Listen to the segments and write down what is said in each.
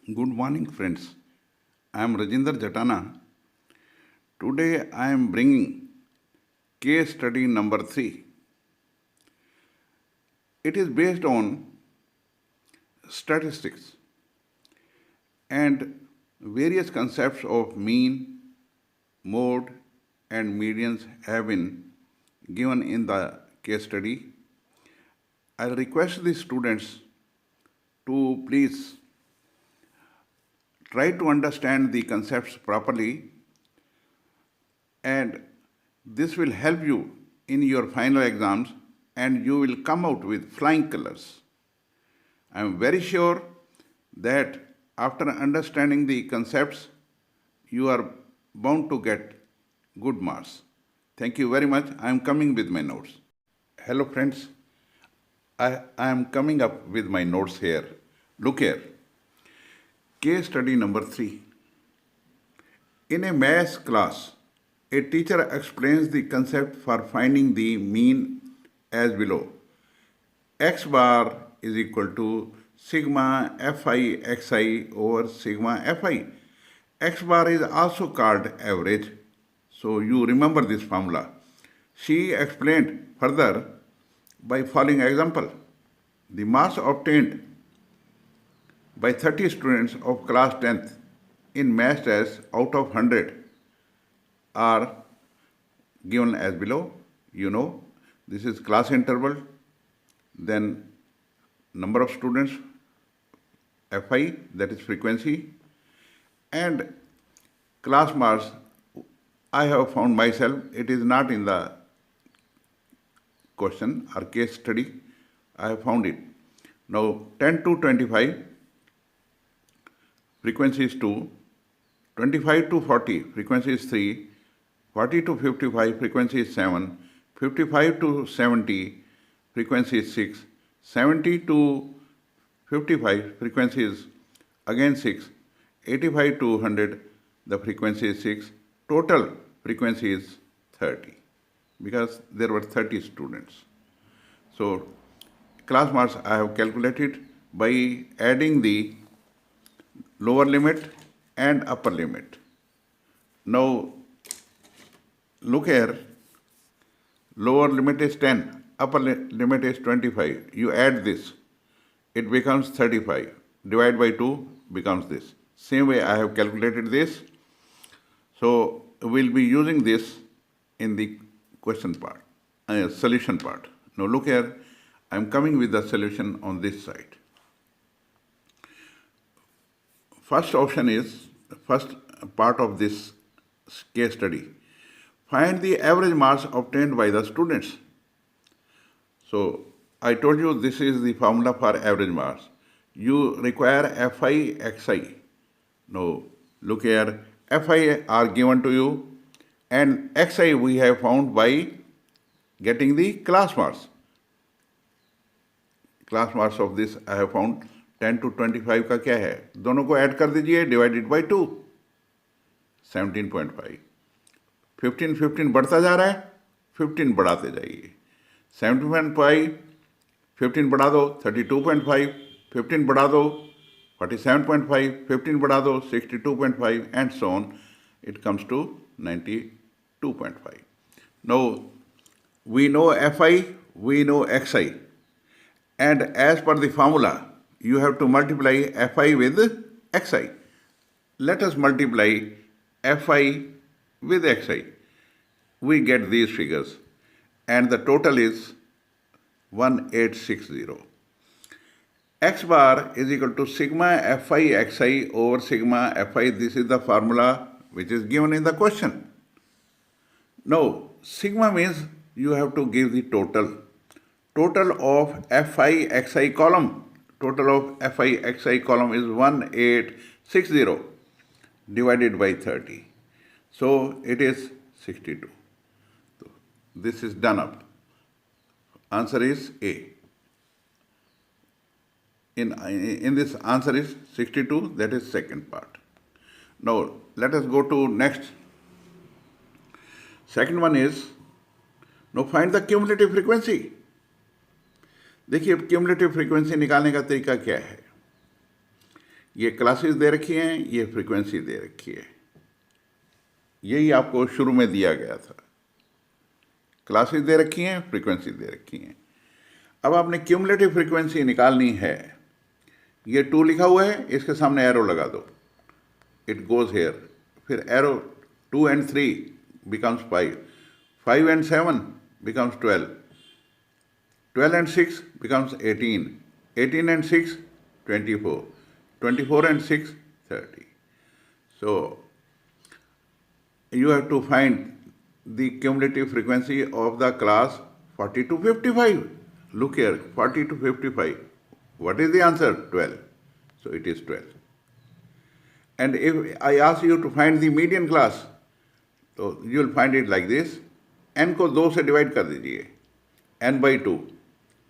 Good morning, friends. I am Rajinder Jatana. Today I am bringing case study number 3. It is based on statistics and various concepts of mean, mode, and medians have been given in the case study. I'll request the students to please try to understand the concepts properly, and this will help you in your final exams and you will come out with flying colors. I am very sure that after understanding the concepts, you are bound to get good marks. Thank you very much. I am coming with my notes. Hello, friends. I am coming up with my notes here. Look here. Case study number 3. In a math class, a teacher explains the concept for finding the mean as below. X bar is equal to sigma fi xi over sigma fi. X bar is also called average. So you remember this formula. She explained further by following example. The marks obtained by 30 students of class 10th in math test out of 100 are given as below. You know, this is class interval, then number of students, Fi, that is frequency, and class marks. I have found myself, it is not in the question or case study, I have found it. Now 10 to 25, frequency is 2, 25 to 40, frequency is 3, 40 to 55, frequency is 7, 55 to 70, frequency is 6, 70 to 55, frequency is again 6, 85 to 100, the frequency is 6, total frequency is 30, because there were 30 students. So class marks I have calculated by adding the lower limit and upper limit. Now look here, lower limit is 10, upper limit is 25. You add this, it becomes 35. Divide by 2 becomes this. Same way I have calculated this. So we'll be using this in the question part, solution part. Now look here, I'm coming with the solution on this side. First option is, first part of this case study. Find the average marks obtained by the students. So I told you this is the formula for average marks. You require Fi Xi. Now look here, Fi are given to you and Xi we have found by getting the class marks. Class marks of this I have found 10 to 25 का क्या है, दोनों को add कर दीजिए, divided by 2, 17.5. 15 बढ़ता जा रहा है, 15 बढ़ाते जाइए. 17.5, 15 बढ़ा दो 32.5, 15 बढ़ा दो 47.5, 15 बढ़ा दो 62.5, and so on. It comes to 92.5. Now we know Fi, we know Xi, and as per the formula you have to multiply Fi with Xi. Let us multiply Fi with Xi. We get these figures and the total is 1860. X bar is equal to sigma Fi Xi over sigma Fi. This is the formula which is given in the question. Now sigma means you have to give the total. Total of Fi Xi column. Total of Fi Xi column is 1860 divided by 30. So it is 62. So this is done up. Answer is A. In this answer is 62, that is second part. Now let us go to next. Second one is, now find the cumulative frequency. देखिए cumulative frequency निकालने का तरीका क्या है. ये classes दे रखी हैं, ये फ्रीक्वेंसी दे रखी है। यही आपको शुरू में दिया गया था। क्लासेस दे रखी हैं, फ्रीक्वेंसी दे रखी हैं। अब आपने क्यूमुलेटिव फ्रीक्वेंसी निकालनी है। ये 2 लिखा हुआ है, इसके सामने एरो लगा दो, इट गोज हेयर। फिर arrow 2 and 3 becomes 5, 5 and 7 becomes 12, 12 and 6 becomes 18, 18 and 6 24, 24 and 6 30. So you have to find the cumulative frequency of the class 40 to 55. Look here, 40 to 55. What is the answer? 12. So it is 12. And if I ask you to find the median class, so you will find it like this. n को 2 से divide कर दीजिए, n by 2.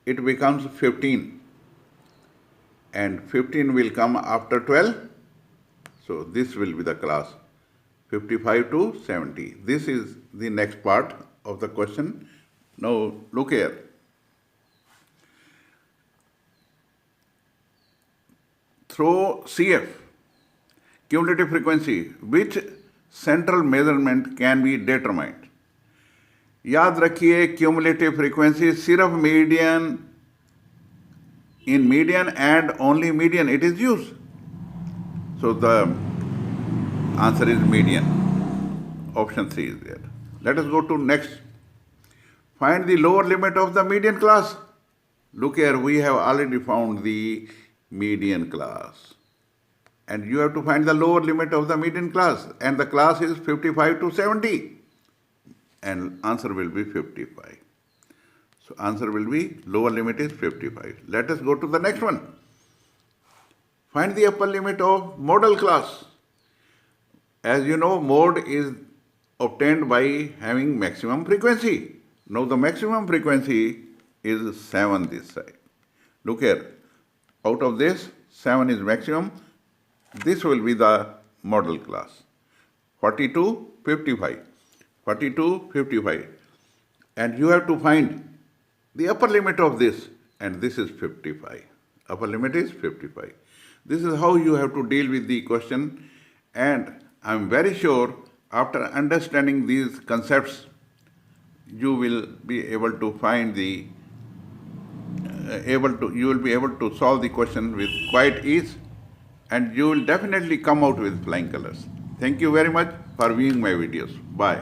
It becomes 15. And 15 will come after 12. So this will be the class 55 to 70. This is the next part of the question. Now look here. Through CF, cumulative frequency, which central measurement can be determined? याद रखिए cumulative frequency सिर्फ median, in median and only median it is used. So the answer is median. Option 3 is there. Let us go to next. Find the lower limit of the median class. Look here, we have already found the median class. And you have to find the lower limit of the median class. And the class is 55 to 70. And answer will be 55. So answer will be lower limit is 55. Let us go to the next one. Find the upper limit of modal class. As you know, mode is obtained by having maximum frequency. Now the maximum frequency is 7 this side. Look here. Out of this, 7 is maximum. This will be the modal class. 42, 55. 42, 55. And you have to find the upper limit of this, and this is 55. Upper limit is 55. This is how you have to deal with the question, and I am very sure after understanding these concepts, you will be able to find the you will be able to solve the question with quite ease, and you will definitely come out with flying colors. Thank you very much for viewing my videos. Bye.